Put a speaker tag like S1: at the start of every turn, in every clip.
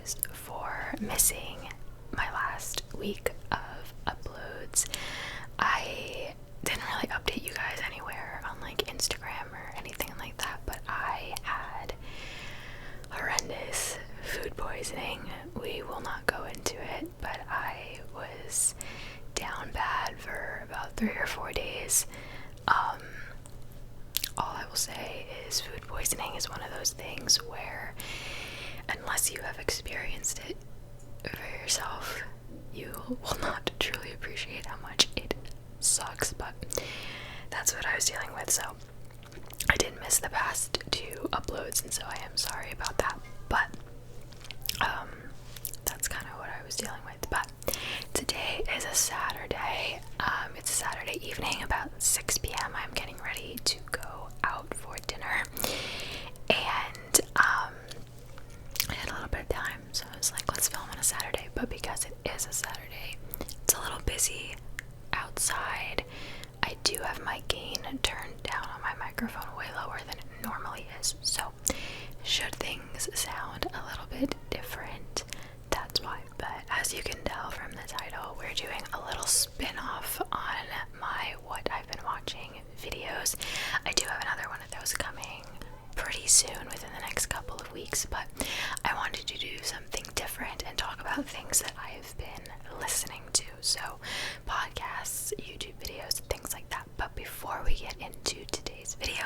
S1: apologize for missing my last week of uploads. I didn't really update you guys anywhere on like Instagram or anything like that, but I had horrendous food poisoning. We will not go into it, but I was down bad for about 3 or 4 days. All I will say is food poisoning is one of those things where unless you have experienced it for yourself, you will not truly appreciate how much it sucks, but that's what I was dealing with. So I did miss the past 2 uploads, and so I am sorry about that, but that's kind of what I was dealing with. But today is a Saturday. It's a Saturday evening, about 6 p.m. I'm getting ready to go out for dinner, and I had a little bit of time, so I was like, let's film on a Saturday. But because it is a Saturday, it's a little busy outside. I do have my gain turned down on my microphone way lower than it normally is, so should things sound a little bit different, that's why. But as you can tell from the title, we're doing a little spin-off on my What I've Been Watching videos. I do have another one of those coming pretty soon, within the next couple of weeks, but I wanted to do something different and talk about things that I've been listening to, so podcasts, YouTube videos, things like that. But before we get into today's video,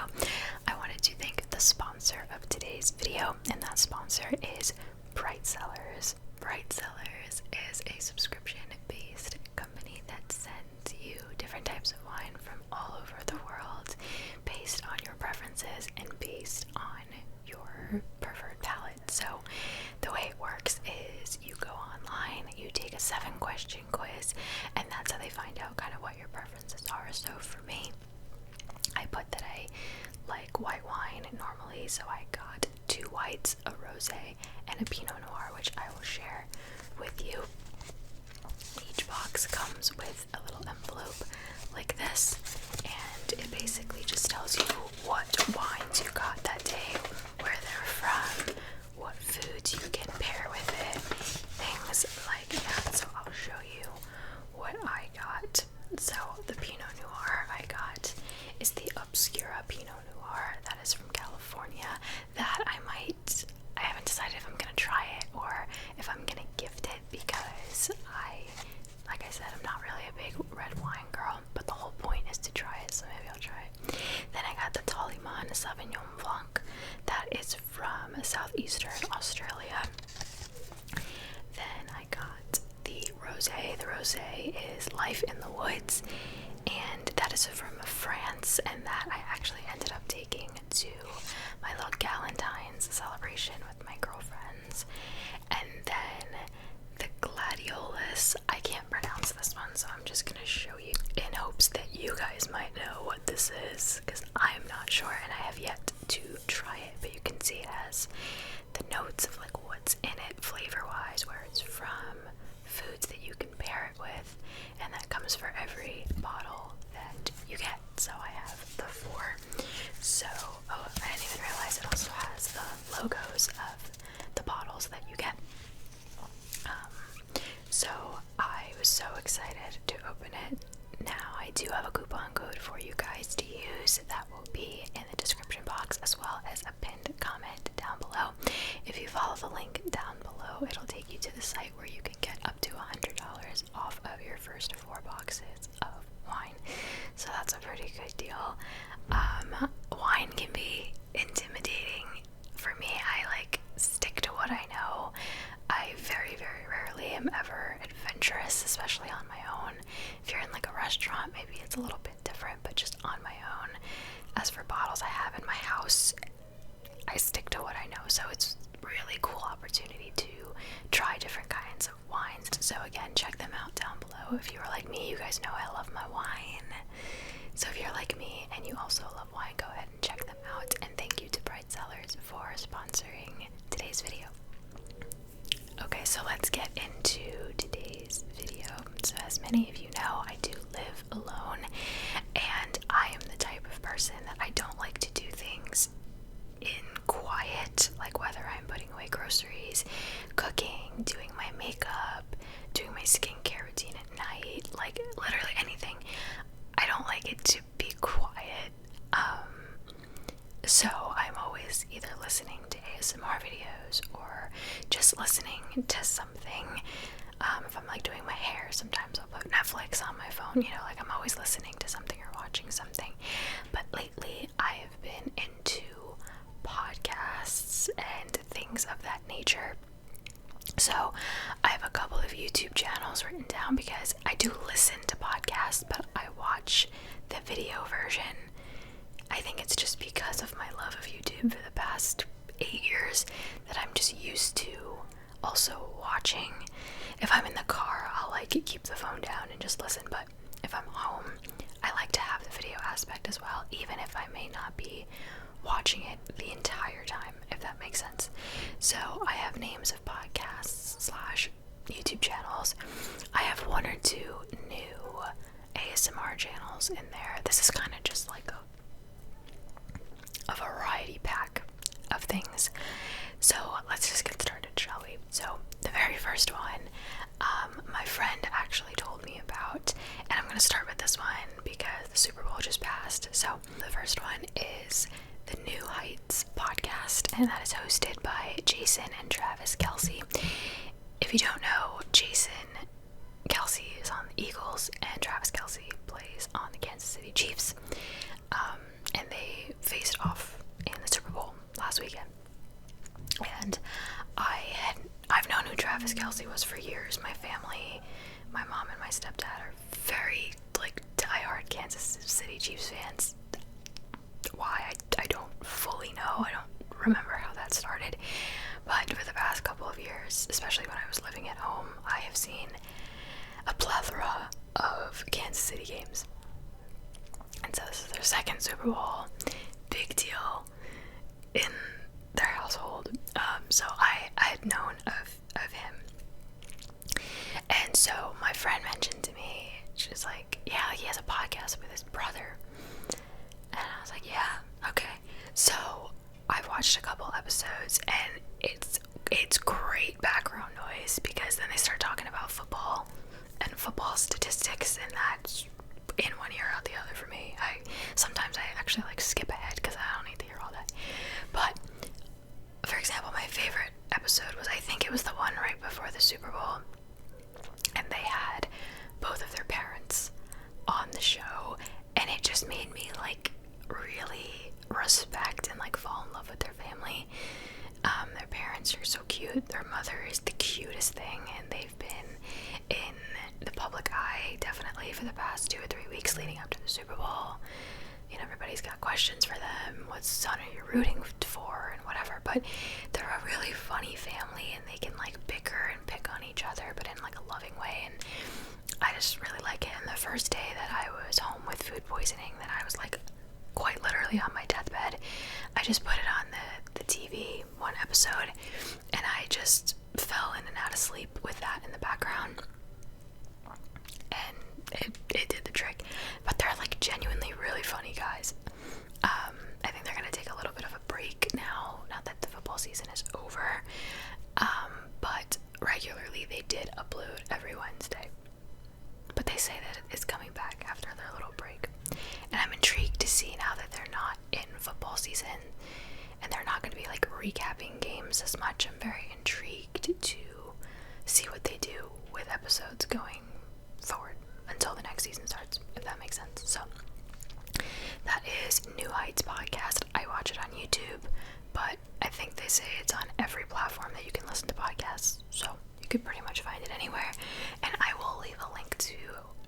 S1: I wanted to thank the sponsor of today's video, and that sponsor is Bright Cellars. Bright Cellars is a subscription-based company that sends you different types of wine from all over the world based on your preferences and based on your preferred palate. So the way it works is you go online, you take a 7-question quiz, and that's how they find out kind of what your preferences are. So for me, I put that I like white wine normally, so I got 2 whites, a rosé, and a Pinot Noir, which I will share with you. Each box comes with a little envelope like this, and it basically just tells you what wines you got that day, where they're from, what foods you can pair with it, things like that. So I'll show you what I got. So the Pinot Noir I got is the Obscura Pinot Noir. That is from California. That I haven't decided if I'm gonna try it or if I'm gonna gift it, because like I said, I'm not really a big red wine girl, but the whole point is to try it, so maybe I'll try it. Then I got the 𝓢𝓸𝓬𝓲𝓪 Sauvignon Blanc. That is from southeastern Australia. Then I got the rosé. The rosé is Life in the Woods, and that is from France, and that I actually ended up taking to my little Galentine's celebration with my girlfriends. And then the gladiolus, I can't pronounce this one, so I'm just gonna show you in hopes that you guys might know what this is, because I'm not sure and I have yet to try it. But you can see it has the notes of like what's in it flavor wise, where it's from, foods that you can pair it with, and that comes for every bottle that you get. So I have the 4. So I didn't even realize it also has the logos of the bottles that you get. So I was so excited to open it. Now I do have a coupon code for you guys to use. That will be in the description box, as well as a pinned comment down below. If you follow the link down below, it'll take you to the site where you can get up to $100 off of your first 4 boxes of wine. So that's a pretty good deal. Wine can be intimidating. For me, I like stick to what I know. I very, very rarely am ever adventurous, especially on my own. If you're in like a restaurant, maybe it's a little bit different, but just on my own. As for bottles I have in my house, I stick to what I know, so it's really cool opportunity to try different kinds of wines. So again, check them out down below. If you are like me, you guys know I love my wine. So if you're like me and you also love wine, go ahead and check them out. And thank you to Bright Cellars for sponsoring today's video. Okay, so let's get into today's video. So as many of you know, I do live alone, and I am the type of person that I don't like to do things in quiet, like whether I'm putting away groceries, cooking, it to be quiet. So I'm always either listening to ASMR videos or just listening to something. If I'm like doing my hair, sometimes I'll put Netflix on my phone, like I'm always listening to something or watching something. But lately I have been into podcasts and things of that nature. So I have a couple of YouTube channels written down because I do listen to podcasts, but I watch the video version. I think it's just because of my love of YouTube for the past 8 years that I'm just used to also watching. If I'm in the car, I'll like keep the phone down and just listen, but if I'm home, I like to have the video aspect as well, even if I may not be watching it the entire time, if that makes sense. So I have names of podcasts / YouTube channels. I have 1 or 2 new ASMR channels in there. This is kind of just like a variety pack of things. So let's just get started, shall we? So the very first one, my friend actually told me about, and I'm going to start with this one because the Super Bowl just passed. So the first one is the New Heights podcast, and that is hosted by Jason and Travis Kelce. If you don't know, Jason Kelce is on the Eagles and Travis Kelce plays on the Kansas City Chiefs, and they faced off in the Super Bowl last weekend. And I've known who Travis Kelce was for years. My family, my mom and my stepdad are very like diehard Kansas City Chiefs fans. Why? I don't fully know. I don't remember how that started. But for the past couple of years, especially when I was living at home, I have seen a plethora of Kansas City games. And so this is their second Super Bowl. Big deal in their household. So I had known of him. And so my friend mentioned to me, she was like, yeah, he has a podcast with his brother. And I was like, yeah, okay. So I've watched a couple episodes, and it's great background noise because then they start talking about football and football statistics, and that's in one ear out the other for me. Sometimes I actually like skip ahead because I don't need to hear all that. But for example, my favorite episode was, I think it was the one right before the Super Bowl, and they had both of their parents on the show, and it just made me like really respect and like fall in love with their family. Their parents are so cute. Their mother is the cutest thing, and they've been in the public eye definitely for the past 2 or 3 weeks leading up to the Super Bowl. Everybody's got questions for them. What son are you rooting for and whatever, but they're a really funny family, and they can like bicker and pick on each other, but in like a loving way, and I just really like it. And the first day that I was home with food poisoning, that I was like quite literally on my deathbed, I just put it on the TV, one episode, and I just fell in and out of sleep with that in the background, and it did the trick. But they're like genuinely really funny guys. I think they're gonna take a little bit of a break now that the football season is over, but regularly they did upload every Wednesday, but they say that it's coming back after their little break, and I'm intrigued to see now that they're not in football season and they're not going to be like recapping games as much. I'm very intrigued to see what they do with episodes going forward until the next season starts, if that makes sense. So that is New Heights podcast. I watch it on YouTube, but I think they say it's on every platform that you can listen to podcasts, so you could pretty much find it anywhere, and I will leave a link to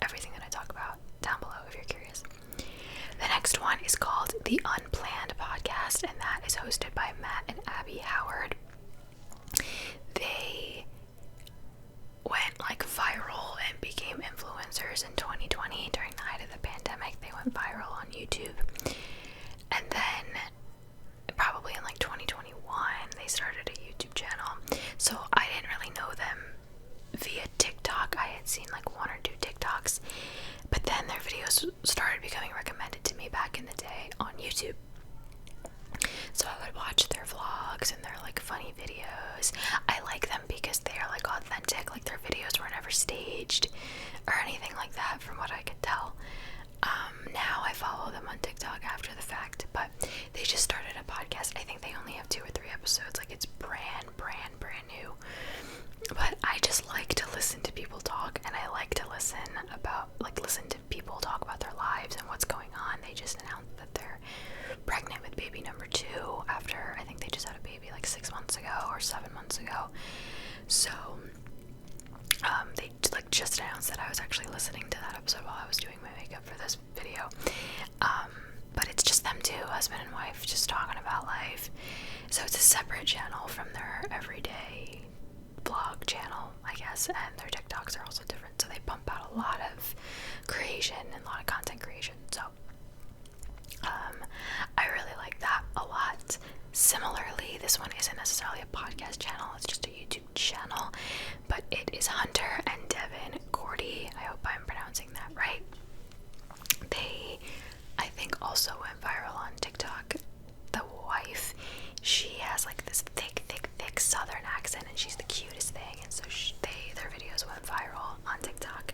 S1: everything that I talk about down below if you're curious. The next one is called The Unplanned Podcast, and that is hosted by Matt and Abby Howard. They went like viral and became influencers in 2020 during the height of the pandemic. They went viral on YouTube, and then probably in like 2021 they started a YouTube channel. So I didn't really know them via TikTok. I had seen like 1 or 2 TikToks, but then their videos started becoming recommended to me back in the day on YouTube. So I would watch their vlogs and their like funny videos. I like them because they are like authentic, like their videos were never staged or anything like that from what I could tell. Now I follow them on TikTok after the fact, but they just started a podcast. I think they only have 2 or 3 episodes. Like, it's brand new. But I just like to listen to people talk, and I like to listen to people talk about their lives and what's going on. They just announced that they're pregnant with baby number 2 after, I think they just had a baby like 6 months ago or 7 months ago. So they like just announced that. I was actually listening to that episode while I was doing my makeup for this video. But it's just them two, husband and wife, just talking about life. So it's a separate channel from their everyday vlog channel, I guess, and their TikToks are also different. So they pump out a lot of creation and a lot of content creation. So I really like that a lot. Similarly, this one isn't necessarily a podcast channel, it's just a YouTube channel, but it is Hunter and Devin Gordy. I hope I'm pronouncing that right. They, I think, also went viral on TikTok. The wife, she has like this thick southern accent, and she's the cutest thing, and so their videos went viral on TikTok,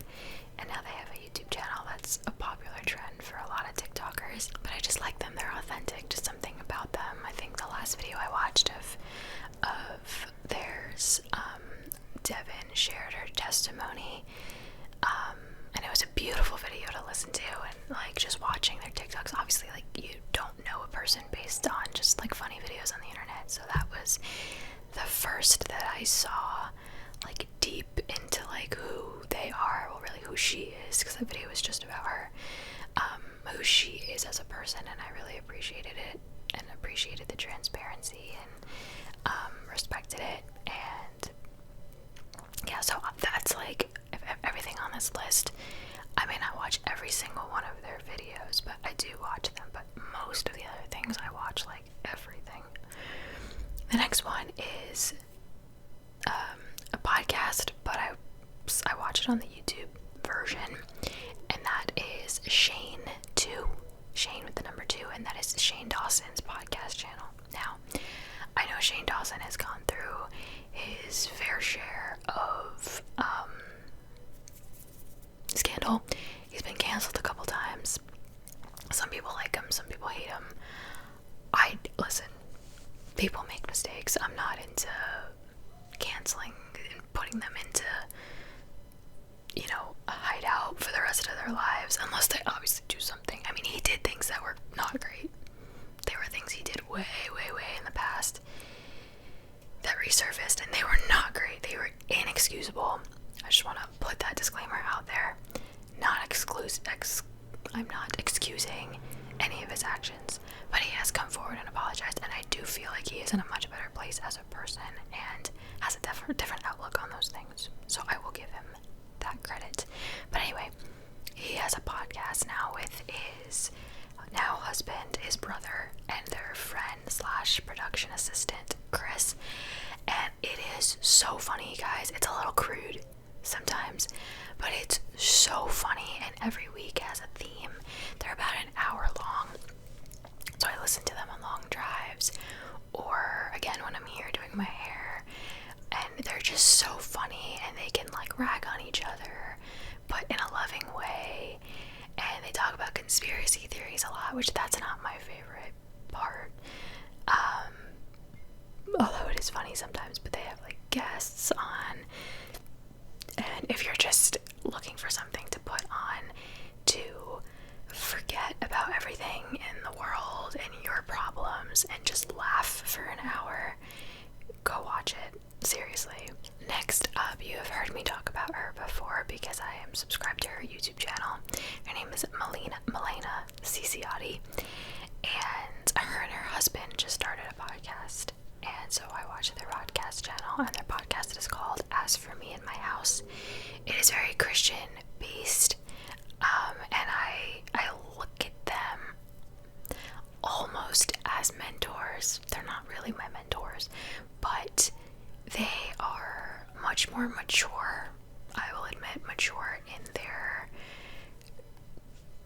S1: and now they have a YouTube channel. That's a popular trend for a lot of TikTokers, but I just like them. They're authentic, just something about them. I think the last video I watched of theirs, Devin shared her testimony, and it was a beautiful video to listen to, and like just watching their TikToks, obviously like you don't know a person based on just like funny videos on the internet, so that was the first that I saw like deep into like who they are, well really who she is, because that video was just about her, who she is as a person, and I really appreciated it and appreciated the transparency and respected it. And yeah, so that's like everything on this list. I may not watch every single one of their videos, but I do watch them. But most of the other things I watch, like everything. The next one is a podcast, but I watch it on the YouTube version, and that is Shane with the number 2, and that is Shane Dawson's podcast channel. Now, I know Shane Dawson has gone through his fair share of scandal. He's been canceled a couple times. Some people like him, some people hate him. Listen, people make mistakes. I'm not into canceling and putting them into, a hideout for the rest of their lives, unless they obviously do something. I mean, he did things that were not great. There were things he did way in the past that resurfaced, and they were not great. They were inexcusable. I just want to put that disclaimer out there. I'm not excusing any of his actions, but he has come forward and apologized, and I do feel like he is in a much better place as a person and has a different outlook on those things. So I will give him that credit. But anyway, he has a podcast now with his now husband, his brother, and their friend / production assistant, Chris. And it is so funny, guys. It's a little crude sometimes, but it's so funny, and every week has a theme. They're about an hour long, so I listen to them on long drives, or again when I'm here doing my hair, and they're just so funny, and they can like rag on each other, but in a loving way, and they talk about conspiracy theories a lot, which that's not my favorite part, although it is funny sometimes. But they have like guests on, and if you're just looking for something to put on to forget about everything in the world and your problems and just laugh for an hour, go watch it. Seriously. Next up, you have heard me talk about her before because I am subscribed to her YouTube channel. Her name is Milena Ciciotti, and her husband just started a podcast, and so I watch their podcast channel, and their podcast is called As For Me in My House. It is very Christian based, and I look at them almost as mentors. They're not really my mentors, but they are much more mature, I will admit, mature in their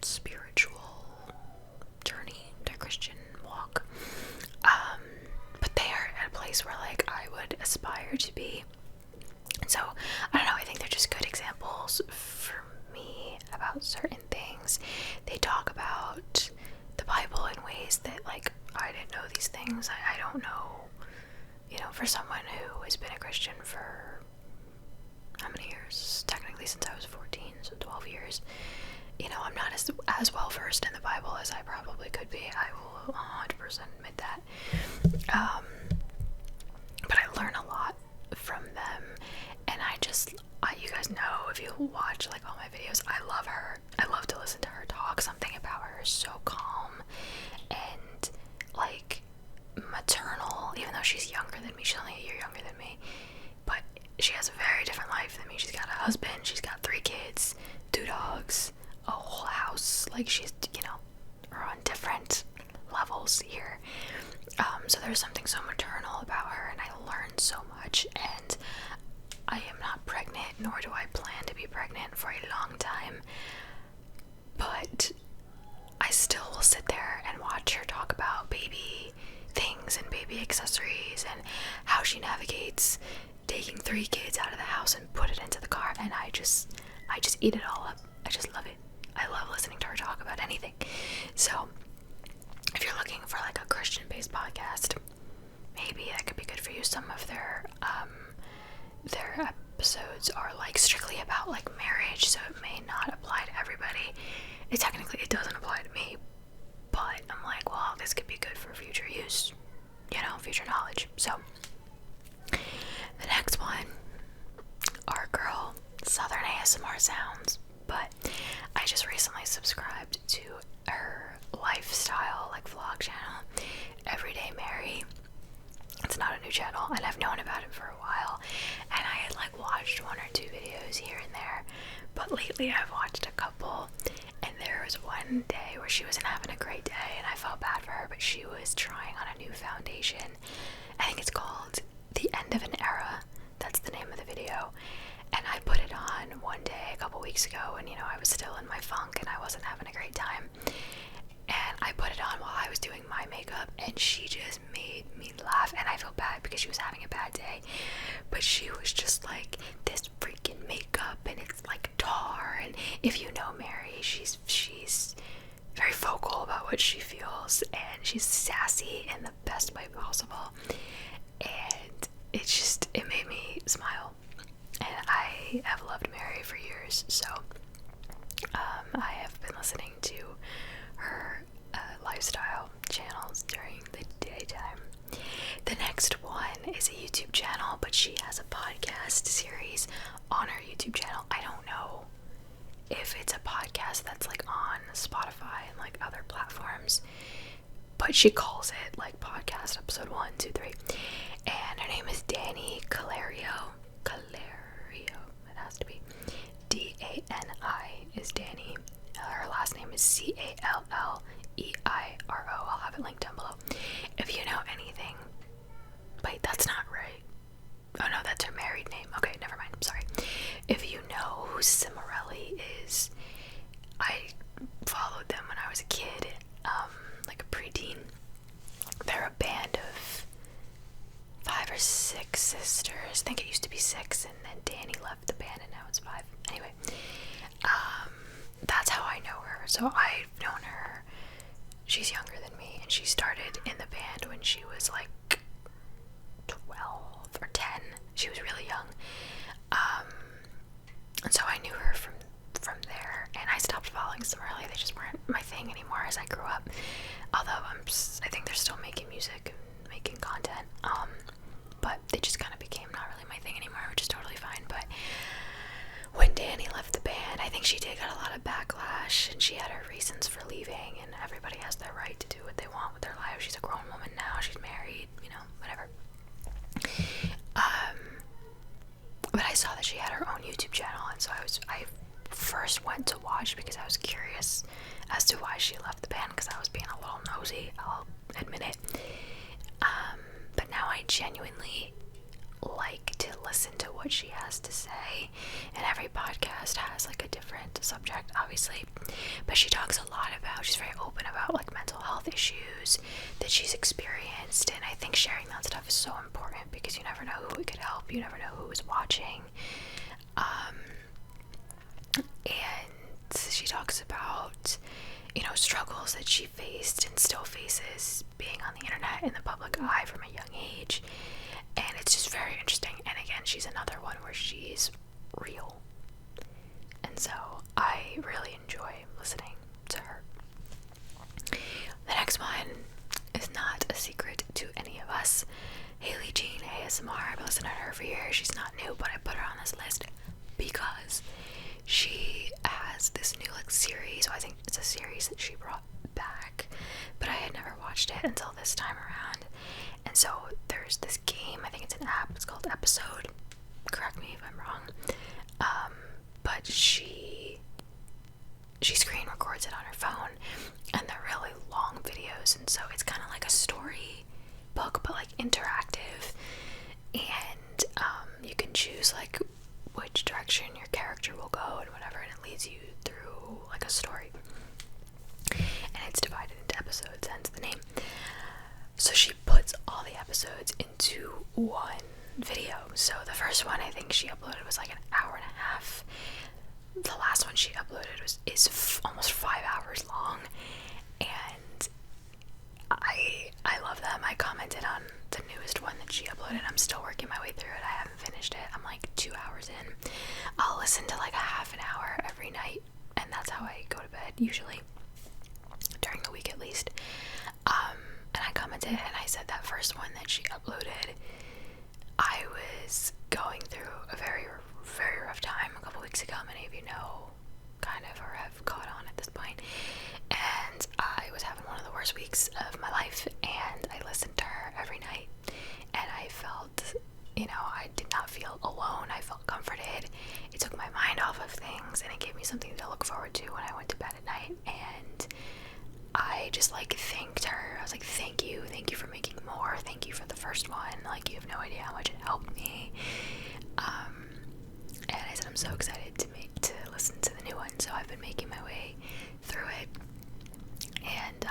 S1: spiritual journey, their Christian walk, but they are at a place where like I would aspire to be. And so I don't know, I think they're just good examples for me about certain things. They ways that, like, I didn't know these things. I don't know, you know, for someone who has been a Christian for how many years? Technically since I was 14, so 12 years. You know, I'm not as well versed in the Bible as I probably could be. I will 100% admit that. But I learn a lot from them, and you guys know, if you watch like all my videos, I love her. I love to listen to her talk. Something about her is so calm and like maternal, even though she's younger than me. She's only a year younger than me, but she has a very different life than me. She's got a husband, she's got 3 kids, 2 dogs, a whole house. Like, she's, you know, we're on different levels here. So there's something so maternal about her, and I learned so much. And I am not pregnant, nor do I plan to be pregnant for a long time, but I still will sit there and watch her talk about baby things and baby accessories and how she navigates taking 3 kids out of the house and put it into the car, and I just eat it all up. I just love it. I love listening to her talk about anything. So if you're looking for like a Christian-based podcast, maybe that could be good for you. Some of their episodes are like strictly about like marriage, so it may not apply to everybody. It doesn't apply to me, but I'm like, well, this could be good for future use, you know, future knowledge. So the next one, our girl Southern ASMR Sounds, but I just recently subscribed to her lifestyle like vlog channel, Everyday Mary. It's not a new channel, and I've known about it for a while, and I had like watched 1 or 2 videos here and there, but lately I've watched a couple, and there was one day where she wasn't having a great day, and I felt bad for her, but she was trying on a new foundation. I think it's called The End of an Era. That's the name of the video. And I put it on one day a couple weeks ago, and you know, I was still in my funk and I wasn't having a great time. And I put it on while I was doing my makeup, and she just made me laugh. And I felt bad because she was having a bad day, but she was just like, this freaking makeup, and it's like tar. And if you know Mary, she's very vocal about what she feels, and she's sassy in the best way possible. And it made me smile. And I have loved Mary for years, so I have been listening to her lifestyle channels during the daytime. The next one is a YouTube channel, but she has a podcast series on her YouTube channel. I don't know if it's a podcast that's like on Spotify and like other platforms, but she calls it like podcast episode 1, 2, 3. And her name is Calerio. It has to be D-A-N-I is Danny. Her last name is C-A-L-L-E-I-R-O. I'll have it linked down below. If you know anything, wait, that's not right. Oh no, that's her married name. Okay, never mind. Sorry. If you know who Cimarelli is, I followed them when I was a kid, like a preteen. They're a band of 5 or 6 sisters. I think it used to be 6, and then Danny left the band, and now it's 5. Anyway, that's how I know her. So I've known her. She's younger than me, and she started in the band when she was like 12 or 10. She was really young. And so I knew her from there, and I stopped following some early. They just weren't my thing anymore as I grew up. Although I think they're still making music and making content. But they just kind of became not really my thing anymore, which is totally fine. But when Danny left the band, I think she did get a lot of backlash, and she had her reasons for leaving, and everybody has their right to do what they want with their life. She's a grown woman now, she's married, you know, whatever. But I saw that she had her own YouTube channel, and so I first went to watch because I was curious as to why she left the band, because I was being a little nosy, I'll admit it. But now I genuinely like to listen to what she has to say, and every podcast has like a different subject, obviously, but she talks a lot about, she's very open about like mental health issues that she's experienced, and I think sharing that stuff is so important because you never know who it could help, you never know who is watching. And she talks about, struggles that she faced and still faces being on the internet in the public eye from a young age. And it's just very interesting. And again, she's another one where she's real. And so I really enjoy listening to her. The next one is not a secret to any of us. Haley Jean ASMR. I've been listening to her for years. She's not new, but I put her on this list because she has this new series. I think it's a series that she brought back, but I had never watched it until this time around. And so there's this game, I think it's an app, it's called Episode, correct me if I'm wrong, but she screen records it on her phone, and they're really long videos, and so it's kind of like a story book, but like interactive, and you can choose like which direction your character will go and whatever, and it leads you through like a story, and it's divided into episodes, hence the name. So she puts all the episodes into one video. So the first one I think she uploaded was like an hour and a half. The last one she uploaded is almost 5 hours long, and I love them. I commented on the newest one that she uploaded. I'm still working my way through it. I haven't finished it. I'm like 2 hours in. I'll listen to like a half an hour every night, and that's how I go to bed usually, during the week at least. And I commented and I said that first one that she uploaded, I was going through a very, very rough time a couple weeks ago. Many of you know, kind of, or have caught on at this point. And I was having one of the worst weeks of my life, and I listened to her every night, and I felt, I did not feel alone. I felt comforted. It took my mind off of things, and it gave me something to look forward to when I went to bed at night. And I just thanked her. I was like, thank you for making more. Thank you for the first one. Like, you have no idea how much it helped me. And I said I'm so excited to listen to the new one. So I've been making my way through it, and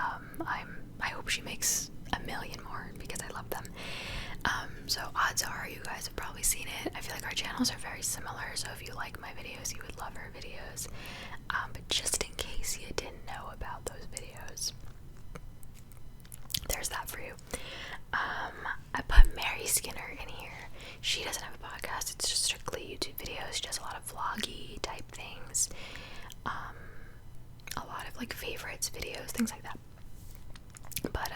S1: I hope she makes a million more because I love them. So odds are you guys have probably seen it. I feel like our channels are very similar, so if you like my videos, you would love her videos. But just in case you didn't know about those videos, there's that for you. I put Mary Skinner in here. She doesn't have a podcast. It's just strictly YouTube videos. She does a lot of vloggy type things. A lot of favorites videos, things like that. But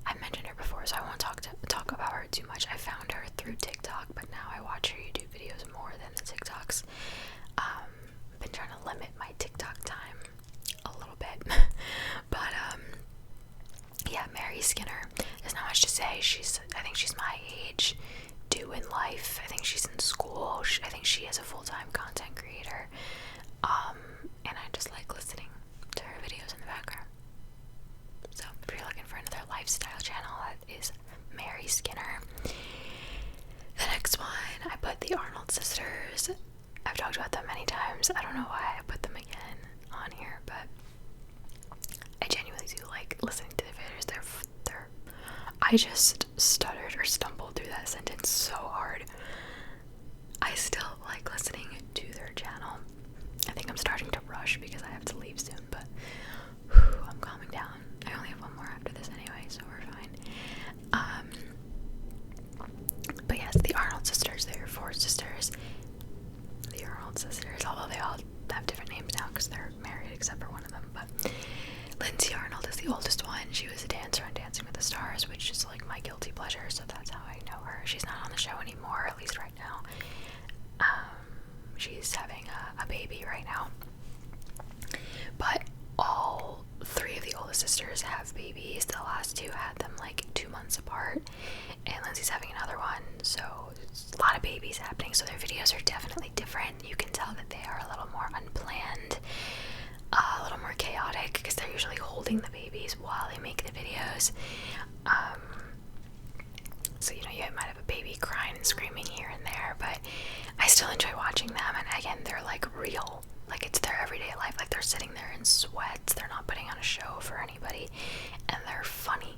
S1: I mentioned her before, so I won't talk about her too much. I found her through TikTok, but now I watch her YouTube videos more than the TikToks. I've been trying to limit my TikTok time a little bit. But yeah, Mary Skinner. There's not much to say. I think she's my age, due in life. I think she's in school. I think she is a full-time content creator. And I just like listening to her videos in the background. So if you're looking for another lifestyle channel, that is Mary Skinner. The next one, I put the Arnold Sisters. I've talked about them many times. I don't know why I put them again on here, but I genuinely do like listening to the videos. I just stuttered or stumbled through that sentence so hard. I still like listening to their channel. I think I'm starting to rush because I have to leave soon, but I'm calming down. I only have one more after this anyway, so we're fine. But yes, the Arnold Sisters. There are 4 sisters. The Arnold Sisters, although they all have different names now because they're married except for one of them. But Lindsay Arnold is the oldest one. She was a dancer on Dancing with the Stars, which is like my guilty pleasure, so that's how I know her. She's not on the show anymore, at least right now. She's having a baby right now. But all 3 of the oldest sisters have babies. The last 2 had them 2 months apart, and Lindsay's having another one, so there's a lot of babies happening. So their videos are definitely different. You can tell that they are a little more unplanned, a little more chaotic, because they're usually holding the babies while they make the videos. So you might have a baby crying and screaming here and there, but I still enjoy watching them. And again, they're real, it's their everyday life. They're sitting there in sweats. They're not putting on a show for anybody, and they're funny.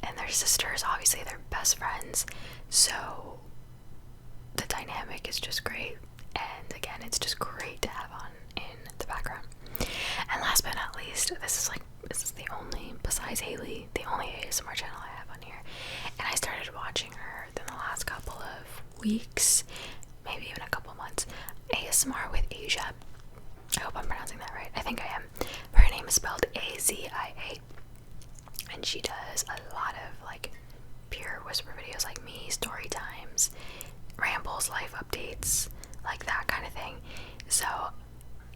S1: And they're sisters. Obviously, they're best friends. So the dynamic is just great. And again, it's just great to have on in the background. And last but not least, this is the only, besides Haley, the only ASMR channel I have on here. And I started watching her within the last couple of weeks, maybe even a couple months. ASMR with Asia. I hope I'm pronouncing that right. I think I am. Her name is spelled Azia. And she does a lot of like pure whisper videos like me, story times, rambles, life updates, like that kind of thing. So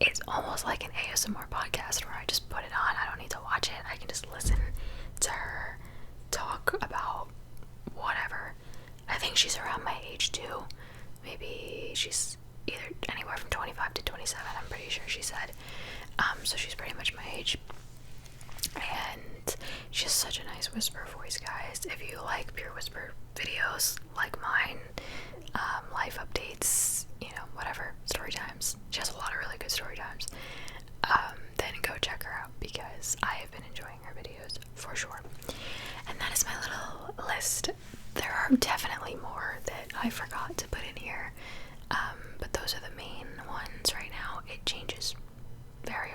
S1: it's almost like an ASMR podcast where I just put it on. I don't need to watch it. I can just listen to her talk about whatever. I think she's around my age too. Maybe she's either anywhere from 25 to 27, I'm pretty sure she said. So she's pretty much my age. And she has such a nice whisper voice, guys. If you like pure whisper videos like mine, life updates, you know, whatever, story times, she has a lot of really good story times, then go check her out, because I have been enjoying her videos for sure. And that is my little list. There are definitely more that I forgot to put in here, but those are the main ones right now. It changes very